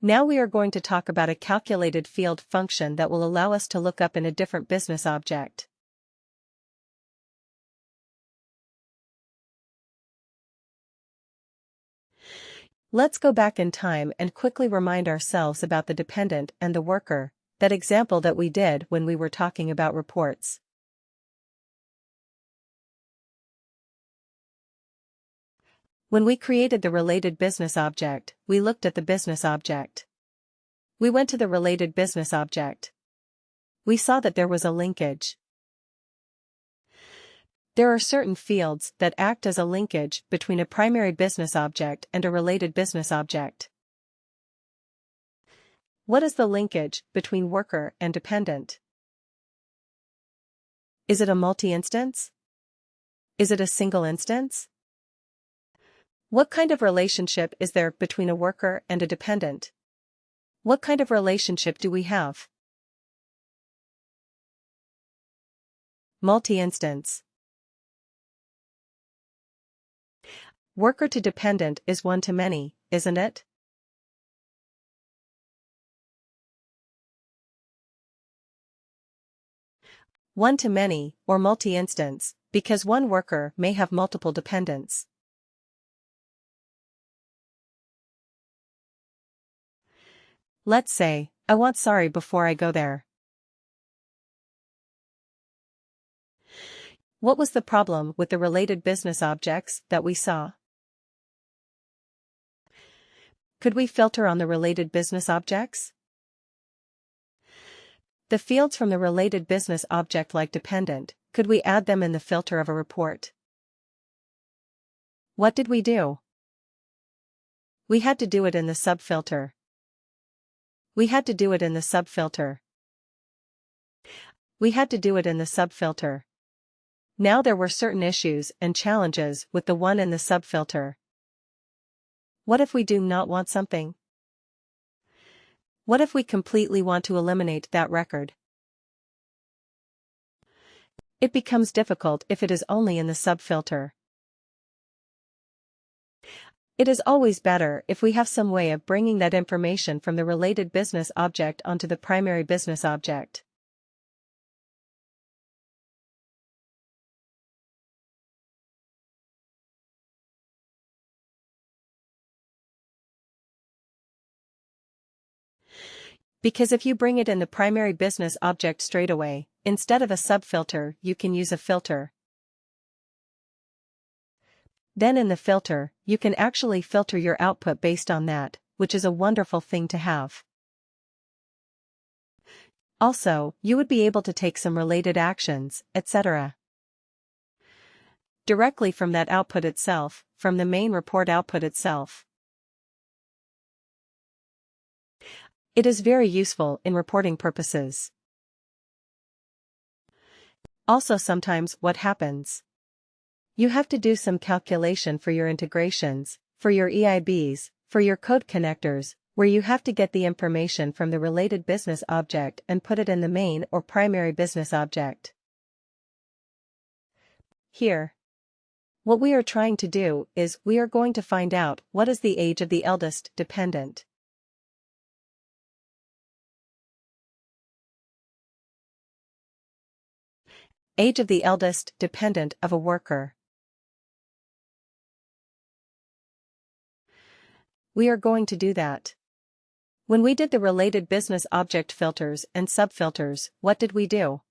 Now we are going to talk about a calculated field function that will allow us to look up in a different business object. Let's go back in time and quickly remind ourselves about the dependent and the worker, that example that we did when we were talking about reports. When we created the related business object, we looked at the business object. We went to the related business object. We saw that there was a linkage. There are certain fields that act as a linkage between a primary business object and a related business object. What is the linkage between worker and dependent? Is it a multi-instance? Is it a single instance? What kind of relationship is there between a worker and a dependent? What kind of relationship do we have? Multi-instance. Worker to dependent is one to many, isn't it? One to many, or multi-instance, because one worker may have multiple dependents. Let's say, I want sorry before I go there. What was the problem with the related business objects that we saw? Could we filter on the related business objects? The fields from the related business object like dependent, could we add them in the filter of a report? What did we do? We had to do it in the subfilter. We had to do it in the subfilter. We had to do it in the subfilter. Now there were certain issues and challenges with the one in the subfilter. What if we do not want something? What if we completely want to eliminate that record? It becomes difficult if it is only in the subfilter. It is always better if we have some way of bringing that information from the related business object onto the primary business object. Because if you bring it in the primary business object straight away, instead of a subfilter, you can use a filter. Then in the filter, you can actually filter your output based on that, which is a wonderful thing to have. Also, you would be able to take some related actions, etc. directly from that output itself, from the main report output itself. It is very useful in reporting purposes. Also sometimes what happens? You have to do some calculation for your integrations, for your EIBs, for your code connectors, where you have to get the information from the related business object and put it in the main or primary business object. Here, what we are trying to do is we are going to find out what is the age of the eldest dependent. Age of the eldest dependent of a worker. We are going to do that. When we did the related business object filters and subfilters, what did we do?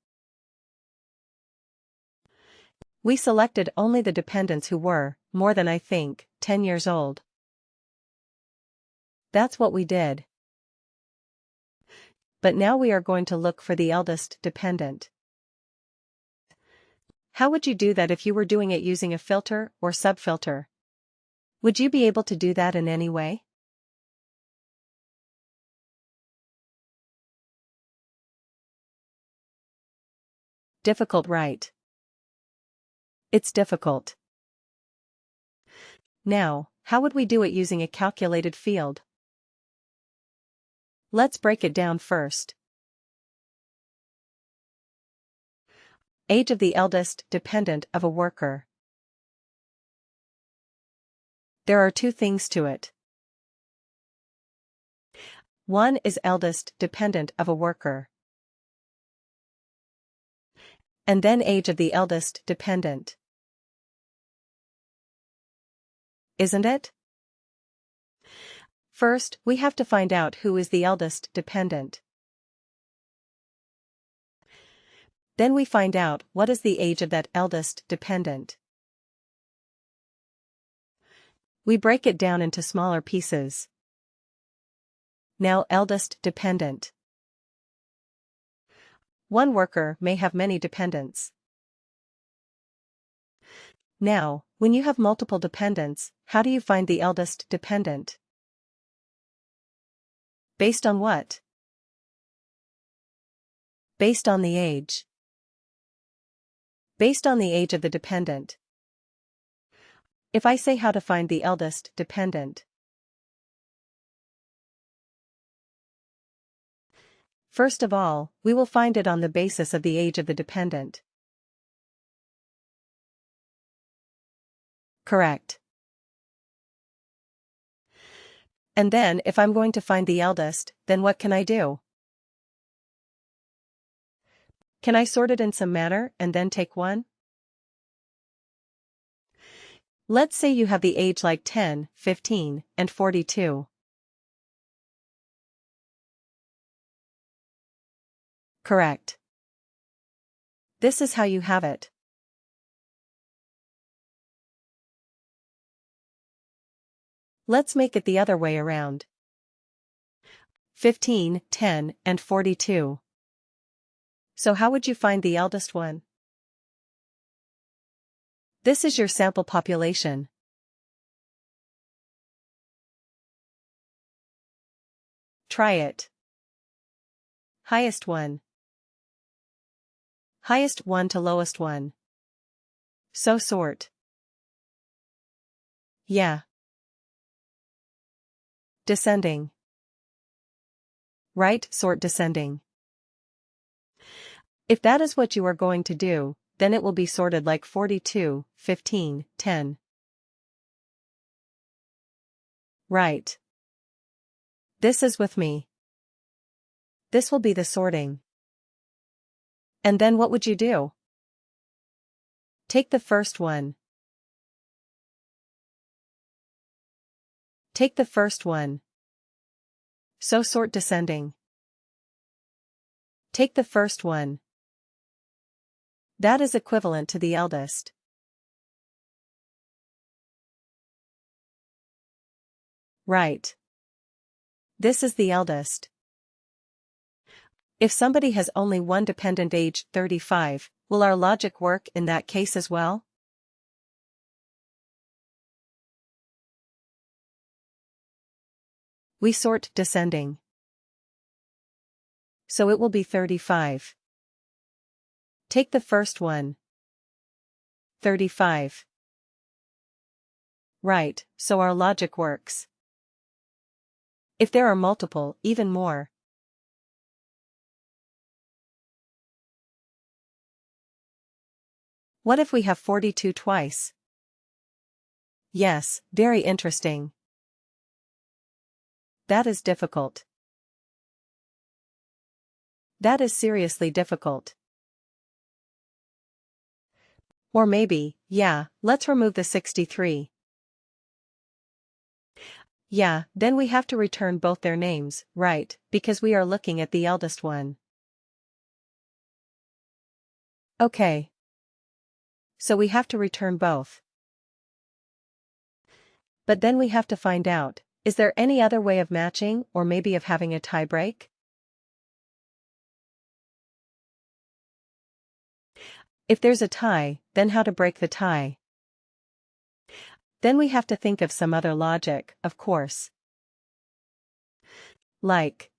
We selected only the dependents who were, more than 10 years old. That's what we did. But now we are going to look for the eldest dependent. How would you do that if you were doing it using a filter or subfilter? Would you be able to do that in any way? Difficult, right? It's difficult. Now, how would we do it using a calculated field? Let's break it down first. Age of the eldest dependent of a worker. There are two things to it. 1 is eldest dependent of a worker. And then age of the eldest dependent. Isn't it? First, we have to find out who is the eldest dependent. Then we find out what is the age of that eldest dependent. We break it down into smaller pieces. Now, eldest dependent. One worker may have many dependents. Now, when you have multiple dependents, how do you find the eldest dependent? Based on what? Based on the age. Based on the age of the dependent. If I say how to find the eldest dependent. First of all, we will find it on the basis of the age of the dependent. Correct. And then if I'm going to find the eldest, then what can I do? Can I sort it in some manner and then take one? Let's say you have the age like 10, 15, and 42. Correct. This is how you have it. Let's make it the other way around. 15, 10, and 42. So how would you find the eldest one? This is your sample population. Try it. Highest one. Highest one to lowest one. So sort. Yeah. Descending. Right, sort descending. If that is what you are going to do, then it will be sorted like 42, 15, 10. Right. This is with me. This will be the sorting. And then what would you do? Take the first one. Take the first one. So sort descending. Take the first one. That is equivalent to the eldest. Right. This is the eldest. If somebody has only one dependent age 35, will our logic work in that case as well? We sort descending. So it will be 35. Take the first one. 35. Right, so our logic works. If there are multiple, even more. What if we have 42 twice? Yes, very interesting. That is difficult. That is seriously difficult. Or maybe, yeah, let's remove the 63. Yeah, then we have to return both their names, right, because we are looking at the eldest one. Okay. So we have to return both. But then we have to find out, is there any other way of matching or maybe of having a tie break? If there's a tie, then how to break the tie? Then we have to think of some other logic, of course. Like,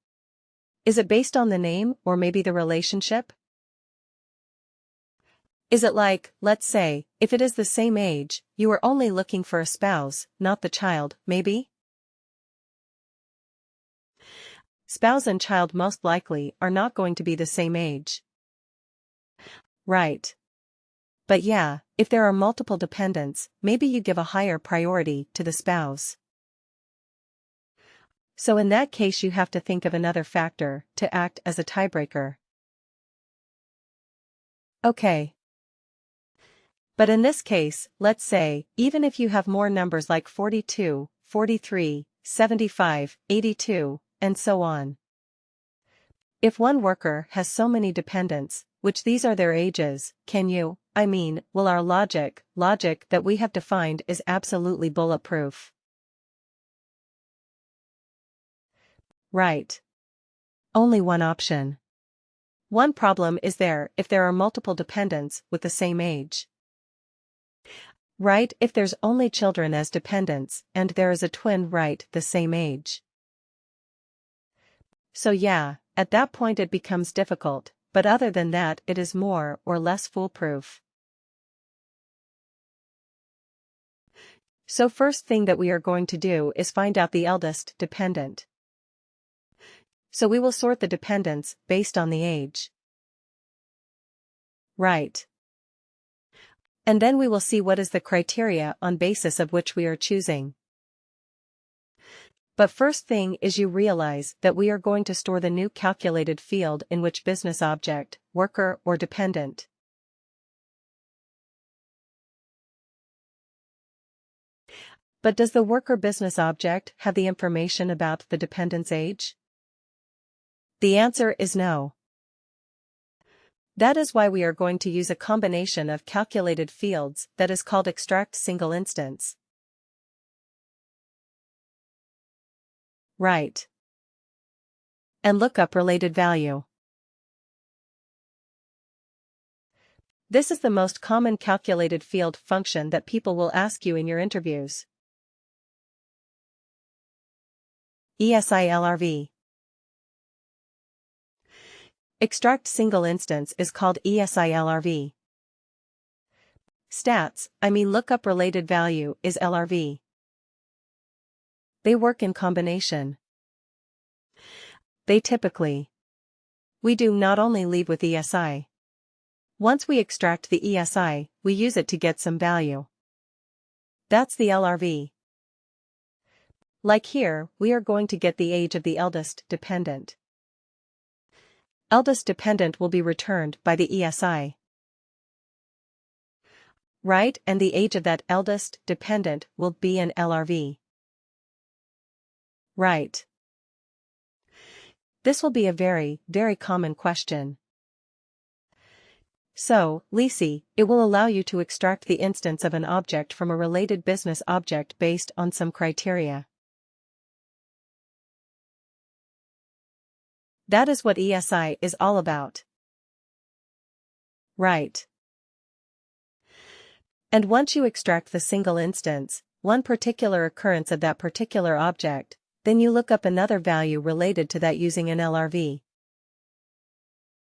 is it based on the name or maybe the relationship? Is it like, let's say, if it is the same age, you are only looking for a spouse, not the child, maybe? Spouse and child most likely are not going to be the same age. Right. But yeah, if there are multiple dependents, maybe you give a higher priority to the spouse. So in that case you have to think of another factor to act as a tiebreaker. Okay. But in this case, let's say, even if you have more numbers like 42, 43, 75, 82, and so on. If one worker has so many dependents, which these are their ages, will our logic that we have defined is absolutely bulletproof. Right. Only one option. One problem is if there are multiple dependents with the same age. Right, if there's only children as dependents, and there is a twin the same age. So yeah, at that point it becomes difficult, but other than that it is more or less foolproof. So first thing that we are going to do is find out the eldest dependent. So we will sort the dependents based on the age. Right. And then we will see what is the criteria on basis of which we are choosing. But first thing is you realize that we are going to store the new calculated field in which business object, worker or dependent. But does the worker business object have the information about the dependent's age? The answer is no. That is why we are going to use a combination of calculated fields that is called extract single instance. Right. And lookup related value. This is the most common calculated field function that people will ask you in your interviews. ESILRV. Extract single instance is called ESILRV. Lookup related value is LRV. They work in combination. They typically. We do not only leave with ESI. Once we extract the ESI, we use it to get some value. That's the LRV. Like here, we are going to get the age of the eldest dependent. Eldest dependent will be returned by the ESI. Right, and the age of that eldest dependent will be an LRV. Right. This will be a very, very common question. So, Lisi, it will allow you to extract the instance of an object from a related business object based on some criteria. That is what ESI is all about. Right. And once you extract the single instance, one particular occurrence of that particular object, then you look up another value related to that using an LRV.